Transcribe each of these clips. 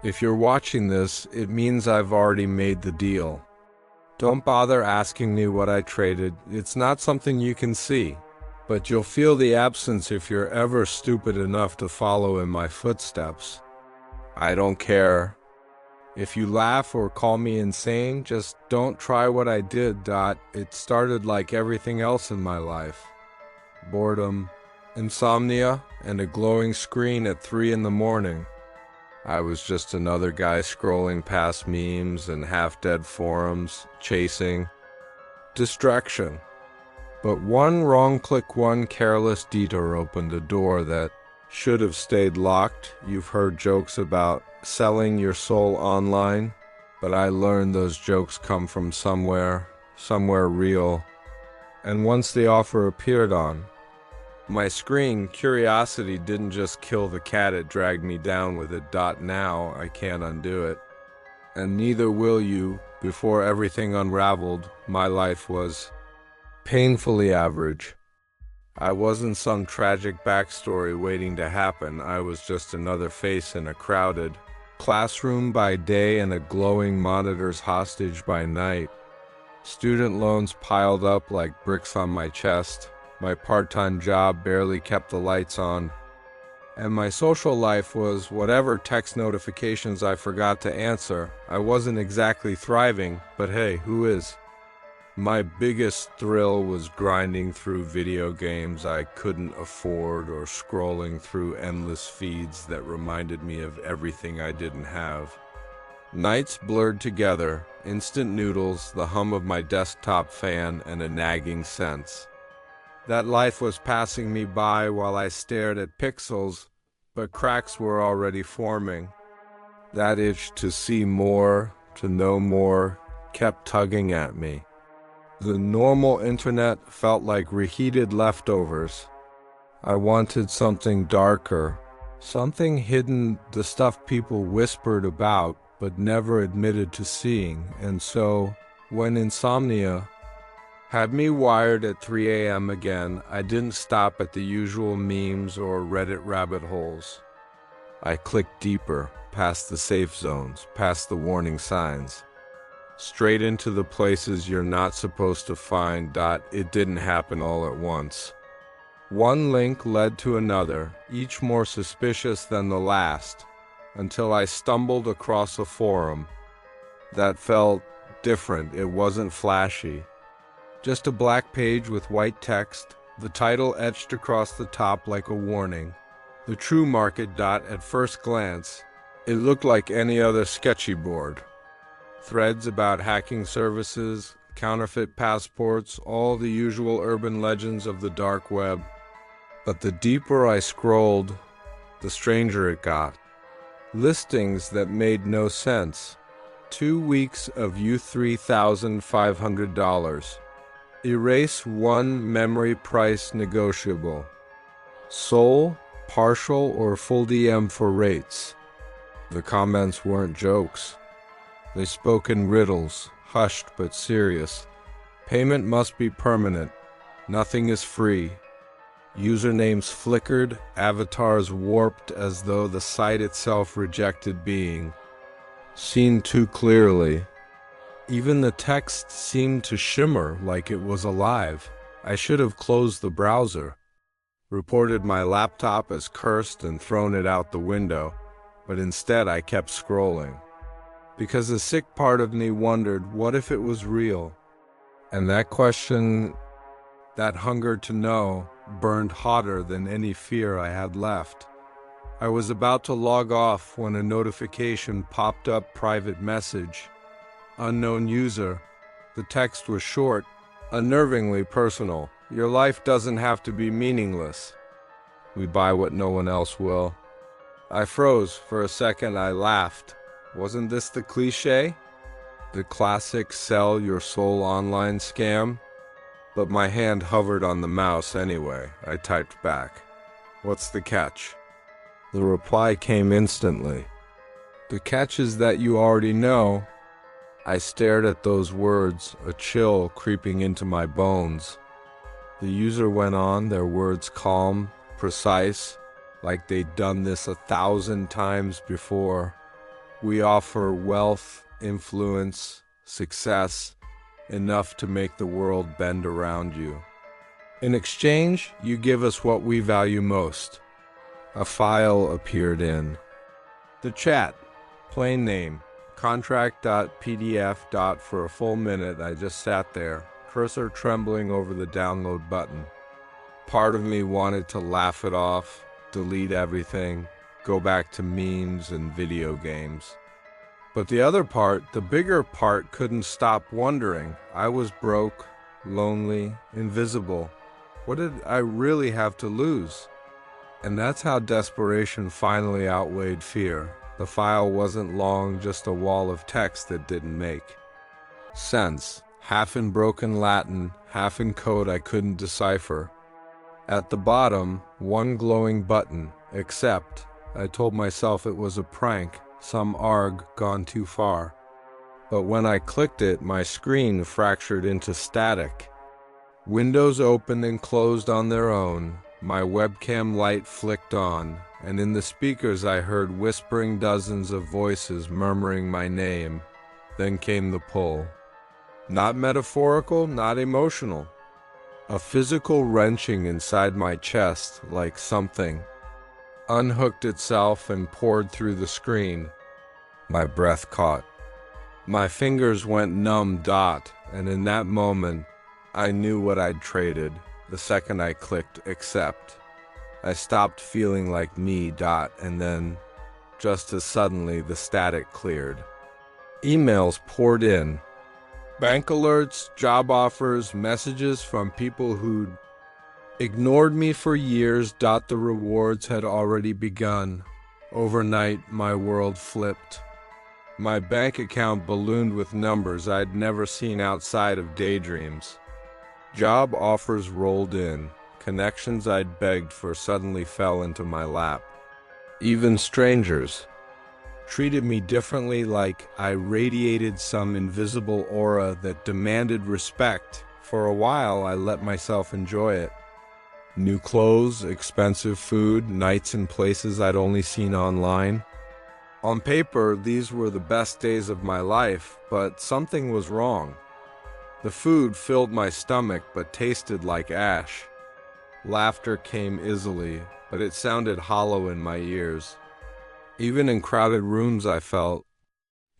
If you're watching this, it means I've already made the deal. Don't bother asking me what I traded. It's not something you can see. But you'll feel the absence if you're ever stupid enough to follow in my footsteps. I don't care. If you laugh or call me insane, just don't try what I did. It started like everything else in my life. Boredom, insomnia, and a glowing screen at 3 in the morning. I was just another guy scrolling past memes and half-dead forums, chasing distraction. But one wrong click, one careless detour opened a door that should have stayed locked. You've heard jokes about selling your soul online, but I learned those jokes come from somewhere real. And once the offer appeared on my screen, curiosity didn't just kill the cat, it dragged me down with it. Now I can't undo it. And neither will you. Before everything unraveled, my life was painfully average. I wasn't some tragic backstory waiting to happen. I was just another face in a crowded classroom by day and a glowing monitor's hostage by night. Student loans piled up like bricks on my chest. My part-time job barely kept the lights on. And my social life was whatever text notifications I forgot to answer. I wasn't exactly thriving, but hey, who is? My biggest thrill was grinding through video games I couldn't afford or scrolling through endless feeds that reminded me of everything I didn't have. Nights blurred together, instant noodles, the hum of my desktop fan, and a nagging sense that life was passing me by while I stared at pixels, but cracks were already forming. That itch to see more, to know more, kept tugging at me. The normal internet felt like reheated leftovers. I wanted something darker, something hidden, the stuff people whispered about but never admitted to seeing. And so, when insomnia had me wired at 3 a.m. again, I didn't stop at the usual memes or Reddit rabbit holes. I clicked deeper, past the safe zones, past the warning signs, straight into the places you're not supposed to find. It didn't happen all at once. One link led to another, each more suspicious than the last, until I stumbled across a forum that felt different. It wasn't flashy. Just a black page with white text, the title etched across the top like a warning. The true market. At first glance, it looked like any other sketchy board. Threads about hacking services, counterfeit passports, all the usual urban legends of the dark web. But the deeper I scrolled, the stranger it got. Listings that made no sense. 2 weeks of you $3,500. Erase one memory price negotiable. Soul, partial, or full DM for rates. The comments weren't jokes. They spoke in riddles, hushed but serious. Payment must be permanent. Nothing is free. Usernames flickered, avatars warped as though the site itself rejected being seen too clearly. Even the text seemed to shimmer like it was alive. I should have closed the browser, reported my laptop as cursed and thrown it out the window, but instead I kept scrolling. Because a sick part of me wondered, what if it was real? And that question, that hunger to know, burned hotter than any fear I had left. I was about to log off when a notification popped up: private message. Unknown user. The text was short, unnervingly personal. Your life doesn't have to be meaningless. We buy what no one else will. I froze. For a second I laughed. Wasn't this the cliche? The classic sell your soul online scam? But my hand hovered on the mouse anyway. I typed back, "What's the catch?" The reply came instantly. "The catch is that you already know." I stared at those words, a chill creeping into my bones. The user went on, their words calm, precise, like they'd done this 1,000 times before. We offer wealth, influence, success, enough to make the world bend around you. In exchange, you give us what we value most. A file appeared in the chat. Plain name, contract.pdf. For a full minute, I just sat there, cursor trembling over the download button. Part of me wanted to laugh it off, delete everything, go back to memes and video games. But the other part, the bigger part, couldn't stop wondering. I was broke, lonely, invisible. What did I really have to lose? And that's how desperation finally outweighed fear. The file wasn't long, just a wall of text that didn't make sense. Half in broken Latin, half in code I couldn't decipher. At the bottom, one glowing button, accept. I told myself it was a prank, some arg gone too far. But when I clicked it, my screen fractured into static. Windows opened and closed on their own. My webcam light flicked on, and in the speakers I heard whispering dozens of voices murmuring my name. Then came the pull. Not metaphorical, not emotional. A physical wrenching inside my chest, like something unhooked itself and poured through the screen. My breath caught. My fingers went numb. And in that moment, I knew what I'd traded. The second I clicked accept, I stopped feeling like me. And then, just as suddenly, the static cleared. Emails poured in. Bank alerts, job offers, messages from people who'd ignored me for years. The rewards had already begun. Overnight, my world flipped. My bank account ballooned with numbers I'd never seen outside of daydreams. Job offers rolled in. Connections I'd begged for suddenly fell into my lap. Even strangers treated me differently, like I radiated some invisible aura that demanded respect. For a while, I let myself enjoy it. New clothes, expensive food, nights and places I'd only seen online. On paper, these were the best days of my life, but something was wrong. The food filled my stomach but tasted like ash. Laughter came easily, but it sounded hollow in my ears. Even in crowded rooms I felt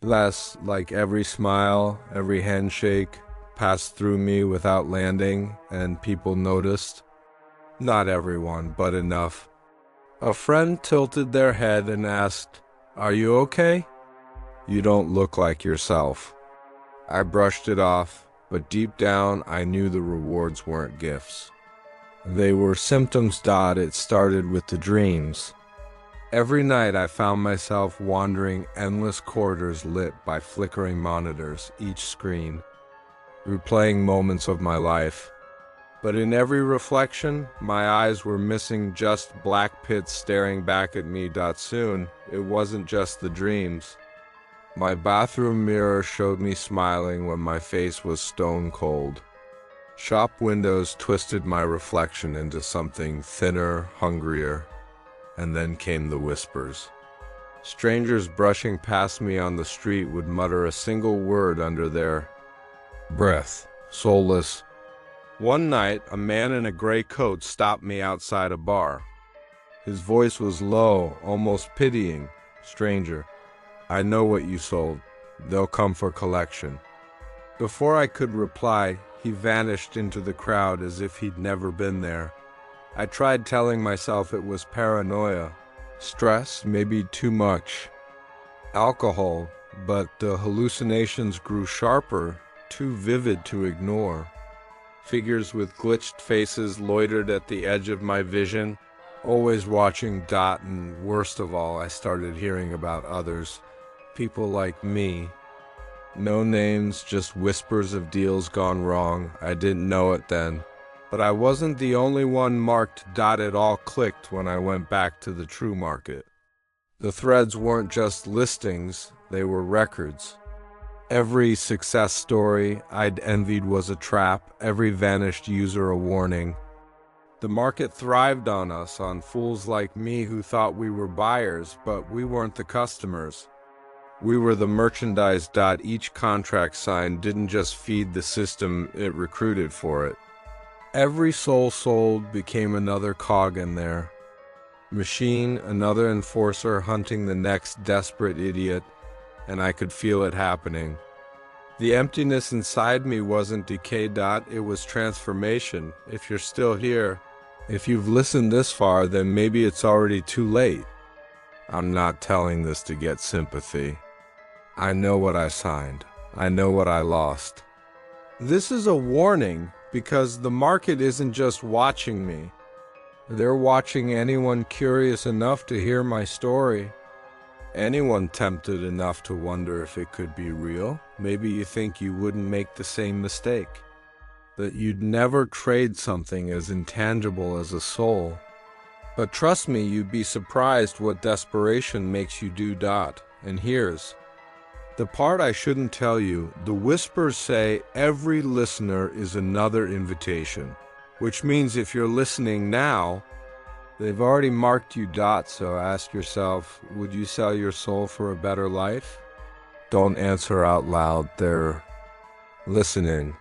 less, like every smile, every handshake passed through me without landing, and people noticed. Not everyone, but enough. A friend tilted their head and asked, "Are you okay? You don't look like yourself." I brushed it off, but deep down I knew the rewards weren't gifts. They were symptoms. It started with the dreams. Every night I found myself wandering endless corridors lit by flickering monitors, each screen replaying moments of my life. But in every reflection, my eyes were missing, just black pits staring back at me. Soon, it wasn't just the dreams. My bathroom mirror showed me smiling when my face was stone cold. Shop windows twisted my reflection into something thinner, hungrier. And then came the whispers. Strangers brushing past me on the street would mutter a single word under their breath, soulless. One night, a man in a gray coat stopped me outside a bar. His voice was low, almost pitying. "Stranger, I know what you sold. They'll come for collection." Before I could reply, he vanished into the crowd as if he'd never been there. I tried telling myself it was paranoia, stress, maybe too much alcohol, but the hallucinations grew sharper, too vivid to ignore. Figures with glitched faces loitered at the edge of my vision, always watching. And worst of all, I started hearing about others, people like me. No names, just whispers of deals gone wrong. I didn't know it then. But I wasn't the only one marked. It all clicked when I went back to the true market. The threads weren't just listings, they were records. Every success story I'd envied was a trap, every vanished user a warning. The market thrived on us, on fools like me who thought we were buyers, but we weren't the customers. We were the merchandise. Each contract signed didn't just feed the system, it recruited for it. Every soul sold became another cog in there. Machine, another enforcer hunting the next desperate idiot, and I could feel it happening. The emptiness inside me wasn't decay. It was transformation. If you're still here, if you've listened this far, then maybe it's already too late. I'm not telling this to get sympathy. I know what I signed. I know what I lost. This is a warning because the market isn't just watching me. They're watching anyone curious enough to hear my story. Anyone tempted enough to wonder if it could be real. Maybe you think you wouldn't make the same mistake. That you'd never trade something as intangible as a soul. But trust me, you'd be surprised what desperation makes you do. And here's the part I shouldn't tell you. The whispers say every listener is another invitation. Which means if you're listening now, they've already marked you. So ask yourself, would you sell your soul for a better life? Don't answer out loud. They're listening.